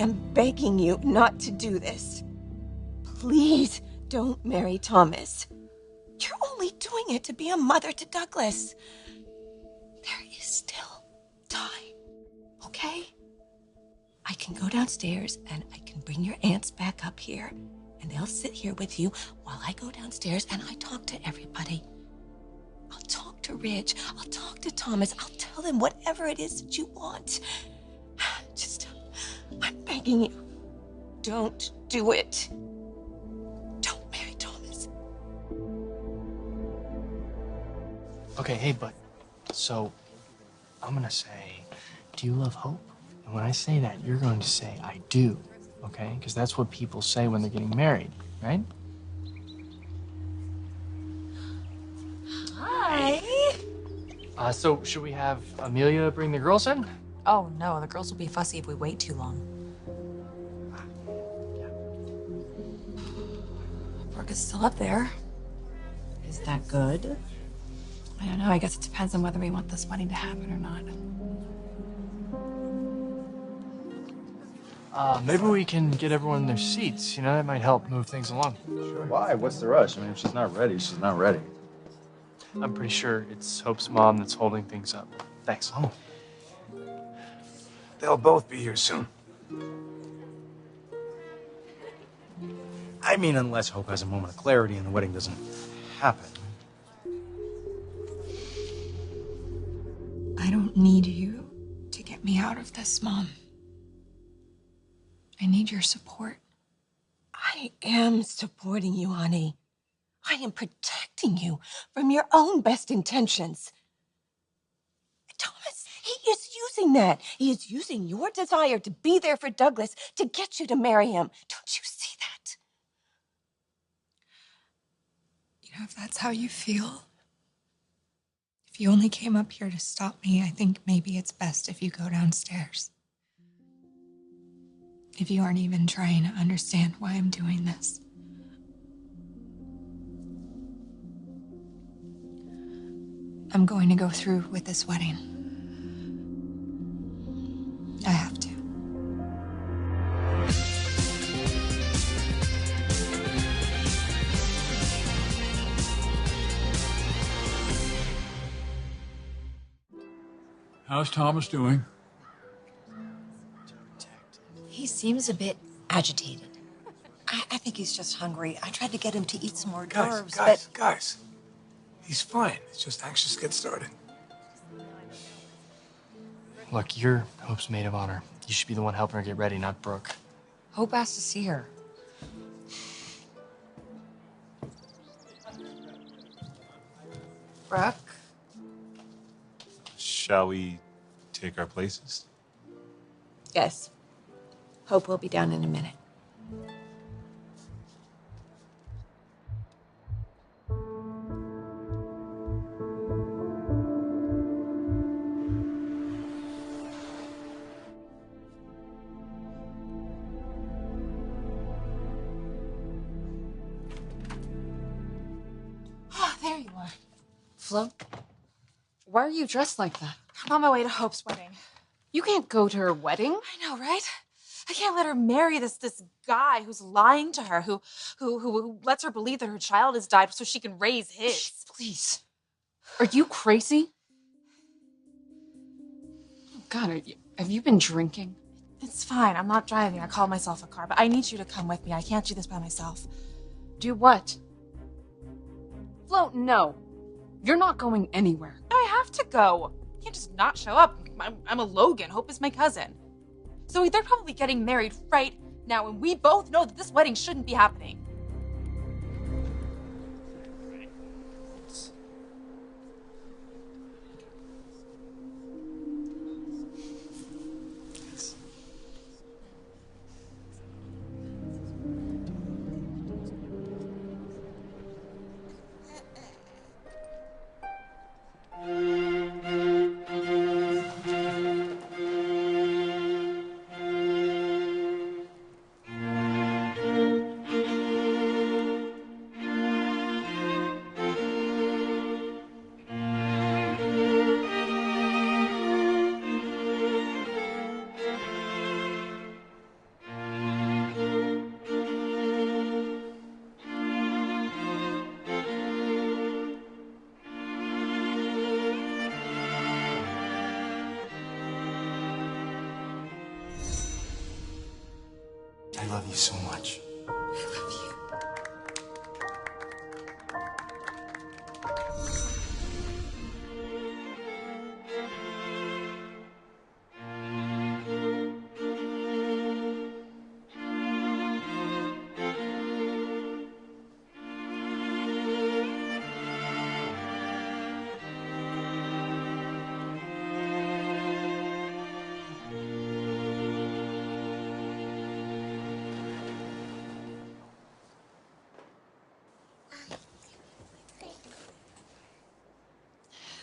am begging you not to do this. Please don't marry Thomas. You're only doing it to be a mother to Douglas. There is still time, okay? I can go downstairs and I can bring your aunts back up here, and they'll sit here with you while I go downstairs and I talk to everybody. I'll talk to Rich, I'll talk to Thomas, I'll tell them whatever it is that you want. Just, I'm begging you, don't do it. Don't marry Thomas. Okay, hey, but, so, I'm gonna say, do you love Hope? And when I say that, you're going to say, I do, okay? Because that's what people say when they're getting married, right? Hi. So should we have Amelia bring the girls in? Oh, no, the girls will be fussy if we wait too long. Brooke is still up there. Is that good? I don't know. I guess it depends on whether we want this wedding to happen or not. Maybe we can get everyone in their seats. You know, that might help move things along. Sure. Why? What's the rush? I mean, if she's not ready, she's not ready. I'm pretty sure it's Hope's mom that's holding things up. Thanks. Oh. They'll both be here soon. I mean, unless Hope has a moment of clarity and the wedding doesn't happen. I don't need you to get me out of this, Mom. I need your support. I am supporting you, honey. I am protecting you from your own best intentions. Thomas, he is using that. He is using your desire to be there for Douglas to get you to marry him. Don't you see that? You know, if that's how you feel, if you only came up here to stop me, I think maybe it's best if you go downstairs. If you aren't even trying to understand why I'm doing this. I'm going to go through with this wedding. I have to. How's Thomas doing? He seems a bit agitated. I think he's just hungry. I tried to get him to eat some hors d'oeuvres, but... Guys. He's fine. It's just anxious to get started. Look, you're Hope's maid of honor. You should be the one helping her get ready, not Brooke. Hope asked to see her. Brooke? Shall we take our places? Yes. Hope will be down in a minute. Oh, there you are. Flo? Why are you dressed like that? I'm on my way to Hope's wedding. You can't go to her wedding. I know, right? I can't let her marry this guy who's lying to her, who lets her believe that her child has died so she can raise his. Shh, please. Are you crazy? Oh, God, have you been drinking? It's fine. I'm not driving. I called myself a car, but I need you to come with me. I can't do this by myself. Do what? Flo, no. You're not going anywhere. I have to go. I can't just not show up. I'm a Logan. Hope is my cousin. So they're probably getting married right now, and we both know that this wedding shouldn't be happening. I love you so much.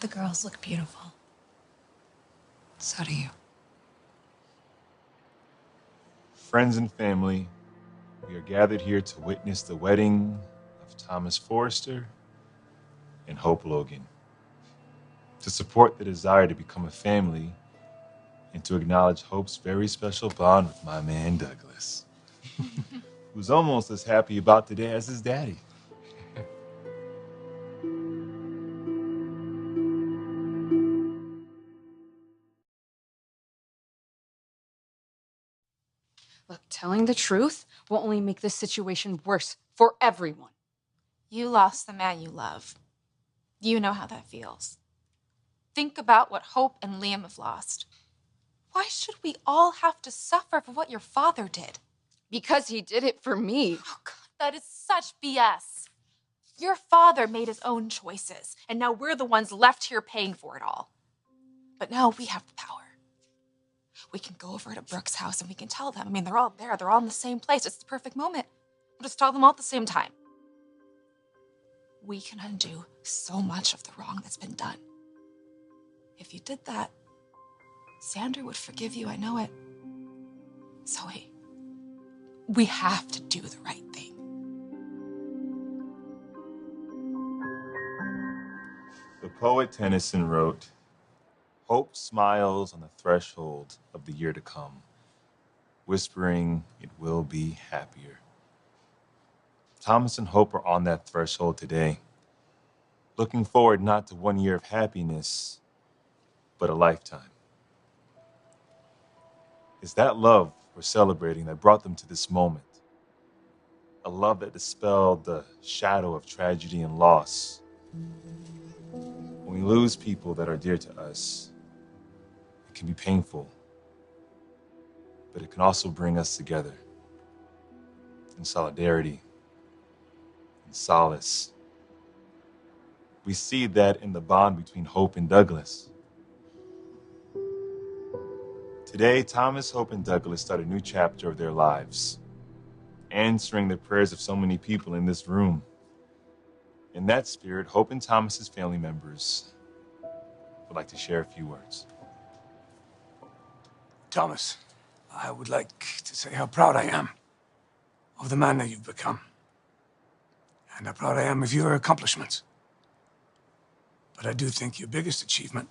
The girls look beautiful. So do you. Friends and family, we are gathered here to witness the wedding of Thomas Forrester and Hope Logan. To support the desire to become a family and to acknowledge Hope's very special bond with my man Douglas, who's almost as happy about today as his daddy. Look, telling the truth will only make this situation worse for everyone. You lost the man you love. You know how that feels. Think about what Hope and Liam have lost. Why should we all have to suffer for what your father did? Because he did it for me. Oh, God, that is such BS. Your father made his own choices, and now we're the ones left here paying for it all. But now we have the power. We can go over to Brooke's house and we can tell them. I mean, they're all there. They're all in the same place. It's the perfect moment. We'll just tell them all at the same time. We can undo so much of the wrong that's been done. If you did that, Sandra would forgive you. I know it. Zoe, we have to do the right thing. The poet Tennyson wrote, "Hope smiles on the threshold of the year to come, whispering it will be happier." Thomas and Hope are on that threshold today, looking forward not to 1 year of happiness, but a lifetime. It's that love we're celebrating that brought them to this moment. A love that dispelled the shadow of tragedy and loss. When we lose people that are dear to us, it can be painful, but it can also bring us together in solidarity and solace. We see that in the bond between Hope and Douglas. Today, Thomas, Hope, and Douglas start a new chapter of their lives, answering the prayers of so many people in this room. In that spirit, Hope and Thomas's family members would like to share a few words. Thomas, I would like to say how proud I am of the man that you've become. And how proud I am of your accomplishments. But I do think your biggest achievement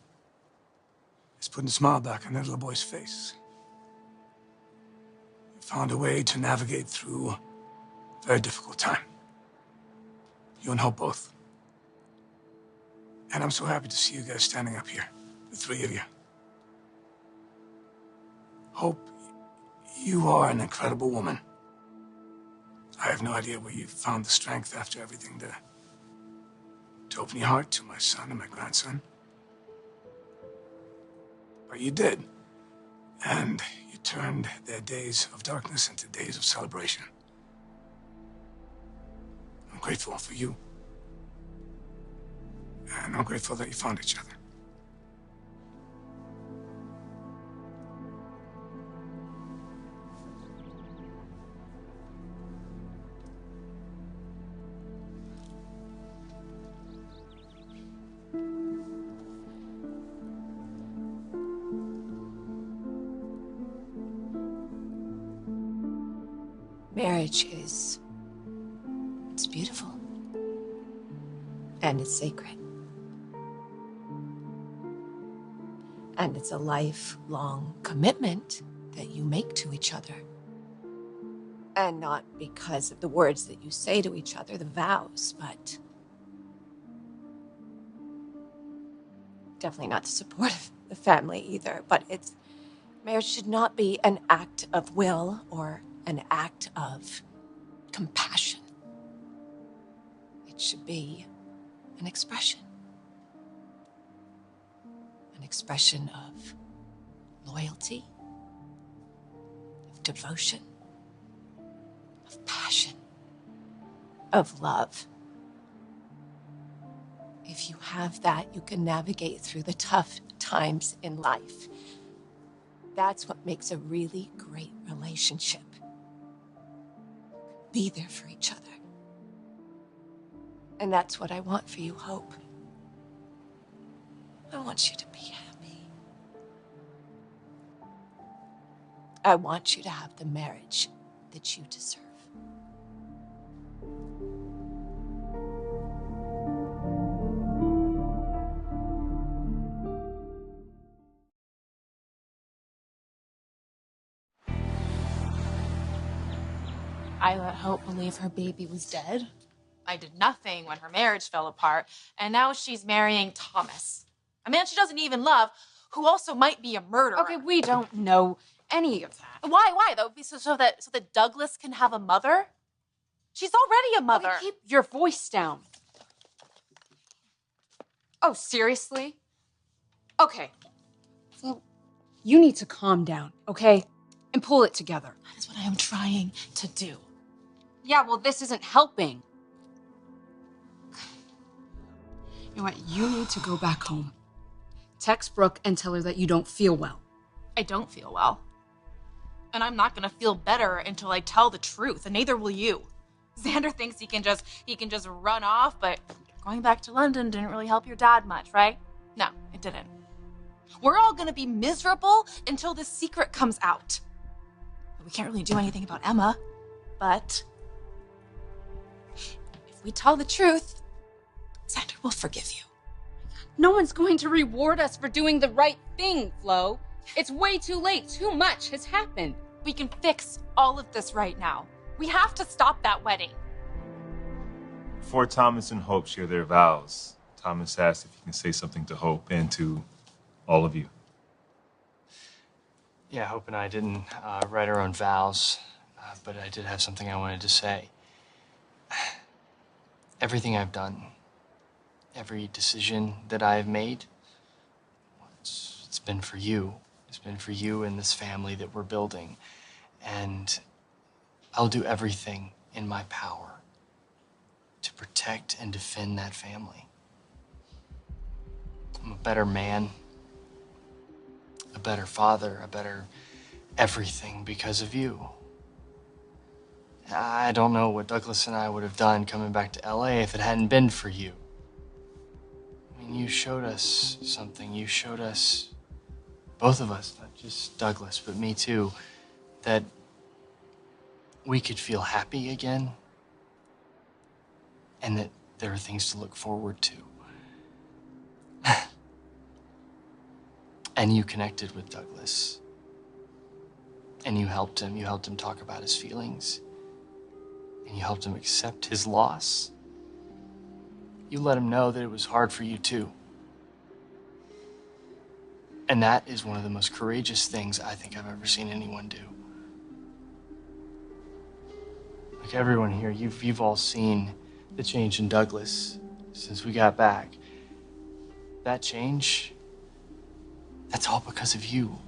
is putting a smile back on that little boy's face. You found a way to navigate through a very difficult time. You and Hope both. And I'm so happy to see you guys standing up here, the three of you. Hope, you are an incredible woman. I have no idea where you found the strength after everything to open your heart to my son and my grandson. But you did. And you turned their days of darkness into days of celebration. I'm grateful for you. And I'm grateful that you found each other. Marriage it's beautiful. And it's sacred. And it's a lifelong commitment that you make to each other. And not because of the words that you say to each other, the vows, but definitely not to support the family either. But marriage should not be an act of will or an act of compassion. It should be an expression. An expression of loyalty, of devotion, of passion, of love. If you have that, you can navigate through the tough times in life. That's what makes a really great relationship. Be there for each other. And that's what I want for you, Hope. I want you to be happy. I want you to have the marriage that you deserve. I let Hope believe her baby was dead. I did nothing when her marriage fell apart, and now she's marrying Thomas, a man she doesn't even love, who also might be a murderer. Okay, we don't know any of that. Why though? So that Douglas can have a mother? She's already a mother. Okay, keep your voice down. Oh, seriously? Okay. Well, you need to calm down, okay? And pull it together. That is what I am trying to do. Yeah, well, this isn't helping. You know what? You need to go back home. Text Brooke and tell her that you don't feel well. I don't feel well. And I'm not gonna feel better until I tell the truth, and neither will you. Xander thinks he can just run off, but going back to London didn't really help your dad much, right? No, it didn't. We're all gonna be miserable until this secret comes out. We can't really do anything about Emma, but if we tell the truth, Xander will forgive you. No one's going to reward us for doing the right thing, Flo. It's way too late. Too much has happened. We can fix all of this right now. We have to stop that wedding. Before Thomas and Hope share their vows, Thomas asked if he can say something to Hope and to all of you. Yeah, Hope and I didn't write our own vows, but I did have something I wanted to say. Everything I've done, every decision that I've made, it's been for you. It's been for you and this family that we're building. And I'll do everything in my power to protect and defend that family. I'm a better man, a better father, a better everything because of you. I don't know what Douglas and I would have done coming back to LA if it hadn't been for you. I mean, you showed us something. You showed us, both of us, not just Douglas, but me too, that we could feel happy again and that there are things to look forward to. And you connected with Douglas. And you helped him. You helped him talk about his feelings. And you helped him accept his loss. You let him know that it was hard for you too. And that is one of the most courageous things I think I've ever seen anyone do. Like everyone here, you've all seen the change in Douglas since we got back. That change, that's all because of you.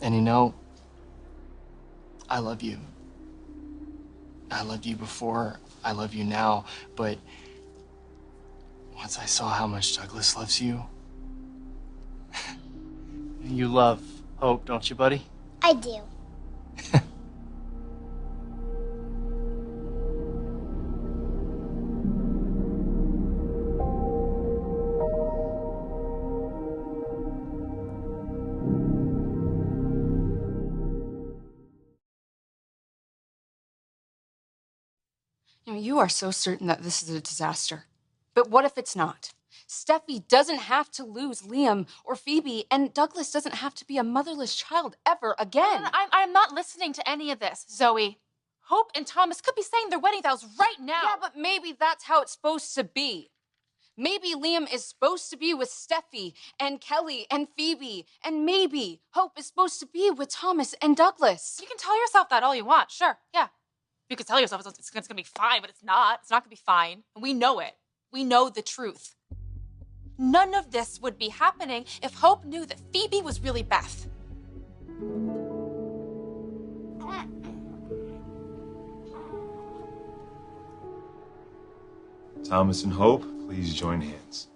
And you know, I love you. I loved you before, I love you now, but once I saw how much Douglas loves you, you love Hope, don't you, buddy? I do. You know, you are so certain that this is a disaster. But what if it's not? Steffi doesn't have to lose Liam or Phoebe, and Douglas doesn't have to be a motherless child ever again. I'm not listening to any of this, Zoe. Hope and Thomas could be saying their wedding vows right now. Yeah, but maybe that's how it's supposed to be. Maybe Liam is supposed to be with Steffi and Kelly and Phoebe, and maybe Hope is supposed to be with Thomas and Douglas. You can tell yourself that all you want, sure, yeah. You can tell yourself it's going to be fine, but it's not. It's not going to be fine. And we know it. We know the truth. None of this would be happening if Hope knew that Phoebe was really Beth. Thomas and Hope, please join hands.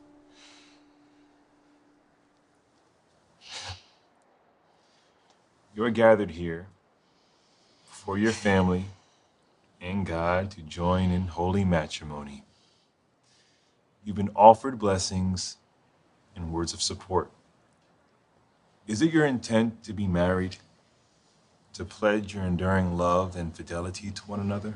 You're gathered here for your family and God to join in holy matrimony. You've been offered blessings and words of support. Is it your intent to be married, to pledge your enduring love and fidelity to one another?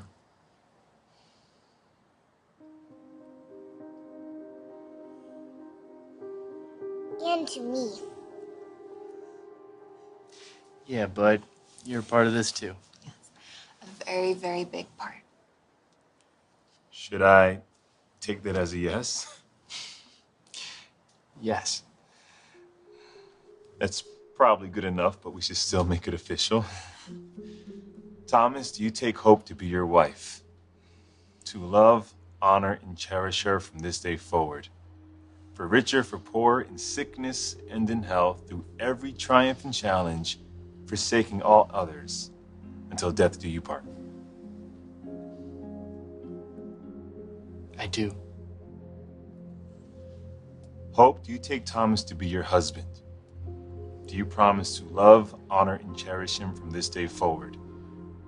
And to me. Yeah, bud, you're a part of this too. Yes, a very, very big part. Should I take that as a yes? Yes. That's probably good enough, but we should still make it official. Thomas, do you take Hope to be your wife? To love, honor, and cherish her from this day forward. For richer, for poor, in sickness and in health, through every triumph and challenge, forsaking all others, until death do you part. I do. Hope, do you take Thomas to be your husband? Do you promise to love, honor, and cherish him from this day forward?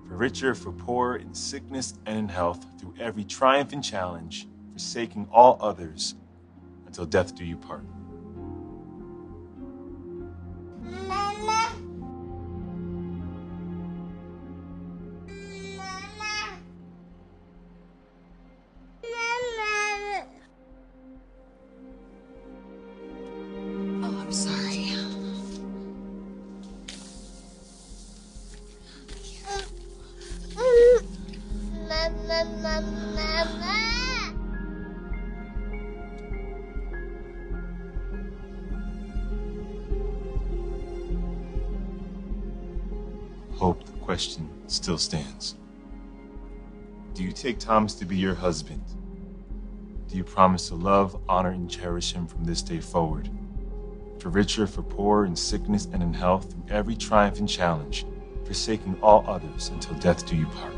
For richer, for poor, in sickness and in health, through every triumph and challenge, forsaking all others, until death do you part. Mama. Oh, I'm sorry. Mama. Hope, the question still stands. Do you take Thomas to be your husband? Do you promise to love, honor, and cherish him from this day forward? For richer, for poor, in sickness and in health, through every triumph and challenge, forsaking all others until death do you part.